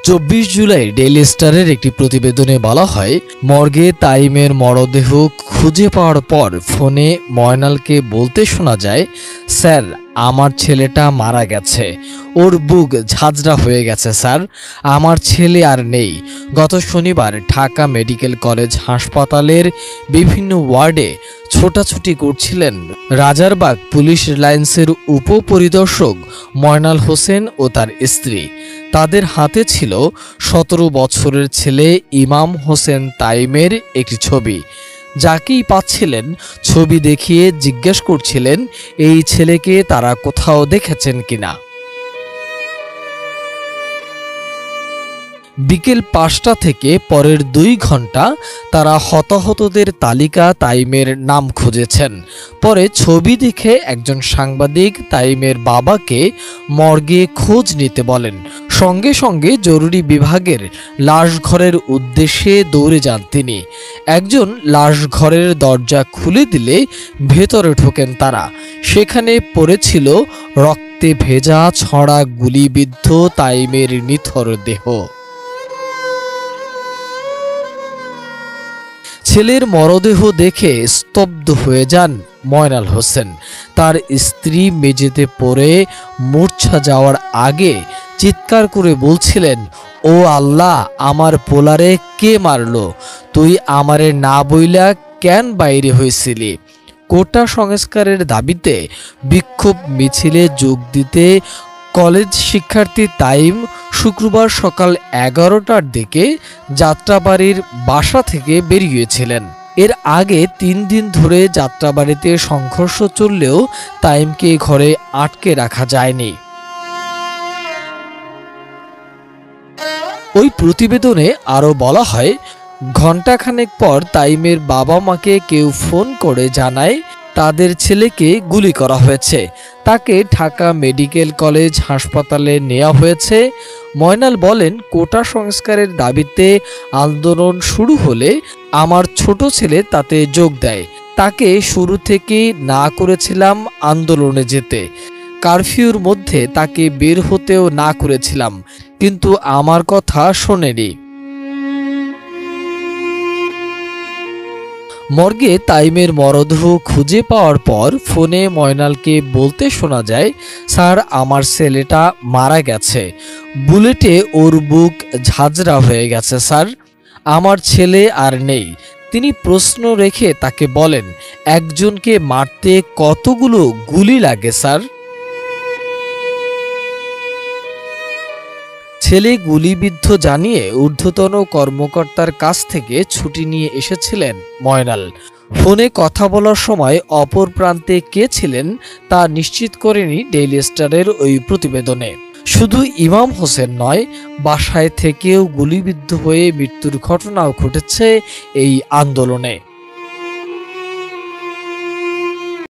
24 July daily স্টারের একটি প্রতিবেদনে বলা হয়, মর্গে তাইমের মরদেহ খুঁজে পাওয়ার পর ফোনে ময়নালকে বলতে শোনা যায়, স্যার আমার ছেলেটা মারা গেছে, ওর বুক ঝাঁঝরা হয়ে গেছে স্যার, আমার ছেলে আর নেই। গত শনিবার ঢাকা মেডিকেল কলেজ হাসপাতালের বিভিন্ন ওয়ার্ডে ছোটাছুটি করছিলেন রাজারবাগ পুলিশ লাইন্সের উপপরিদর্শক ময়নাল হোসেন ও তার স্ত্রী। তাদের হাতে ছিল 17 বছরের ছেলে ইমাম হোসেন তাইমের একটি ছবি। যাকেই পাচ্ছিলেন ছবি দেখিয়ে জিজ্ঞেস করছিলেন এই ছেলেকে তারা কোথাও দেখেছেন কিনা। বিকেল 5টা থেকে পরের 2 ঘন্টা তারা হতাহতদের তালিকা তাইমের নাম খুঁজেছেন। পরে ছবি দেখে একজন সাংবাদিক তাইমের বাবাকে মর্গে খোঁজ নিতে বলেন। সঙ্গে সঙ্গে জরুরি বিভাগের লাশঘরের উদ্দেশ্যে দৌড়ে যান তিনি। একজন লাশঘরের দরজা খুলে দিলে ভেতরে ঢোকেন তারা। সেখানে পড়েছিল রক্তে ভেজা ছড়া গুলিবিদ্ধ তাইমের নিথর দেহ। ছেলের মরদেহ দেখে স্তব্ধ হয়ে যান ময়নাল হোসেন। তার স্ত্রী মেঝেতে পড়ে মূর্ছা যাওয়ার আগে চিৎকার করে বলছিলেন, ও আল্লাহ, আমার পোলারে কে মারলো? তুই আমারে না বইলা কেন বাইরে হয়েছিলি? কোটা সংস্কারের দাবিতে বিক্ষোভ মিছিলে যোগ দিতে কলেজ শিক্ষার্থী তাইম শুক্রবার সকাল 11টার দিকে যাত্রাবাড়ির বাসা থেকে বেরিয়েছিলেন। এর আগে 3 দিন ধরে যাত্রাবাড়িতে সংঘর্ষ চললেও তাইমকে ঘরে আটকে রাখা যায়নি। ওই প্রতিবেদনে আরও বলা হয়, ঘণ্টাখানেক পর তাইমের বাবা মাকে কেউ ফোন করে জানায় তাদের ছেলেকে গুলি করা হয়েছে। তাকে ঢাকা মেডিকেল কলেজ হাসপাতালে নেওয়া হয়েছে। ময়নাল বলেন, কোটা সংস্কারের দাবিতে আন্দোলন শুরু হলে আমার ছোট ছেলে তাতে যোগ দেয়। তাকে শুরু থেকেই না করেছিলাম আন্দোলনে যেতে। কারফিউর মধ্যে তাকে বের হতেও না করেছিলাম, কিন্তু আমার কথা শোনেনি। মর্গে তাইমের মরদেহ খুঁজে পাওয়ার পর ফোনে ময়নালকে বলতে শোনা যায়, স্যার আমার ছেলেটা মারা গেছে, বুলেটে ওর বুক ঝাঁঝরা হয়ে গেছে স্যার, আমার ছেলে আর নেই। তিনি প্রশ্ন রেখে তাকে বলেন, একজনকে মারতে কতগুলো গুলি লাগে স্যার? ছেলে গুলিবিদ্ধ জানিয়ে ঊর্ধ্বতন কর্মকর্তার কাছ থেকে ছুটি নিয়ে এসেছিলেন ময়নাল। ফোনে কথা বলার সময় অপর প্রান্তে কে ছিলেন তা নিশ্চিত করেনি ডেইলি স্টারের ওই প্রতিবেদনে। শুধু ইমাম হোসেন নয়, বাসায় থেকেও গুলিবিদ্ধ হয়ে মৃত্যুর ঘটনাও ঘটেছে এই আন্দোলনে।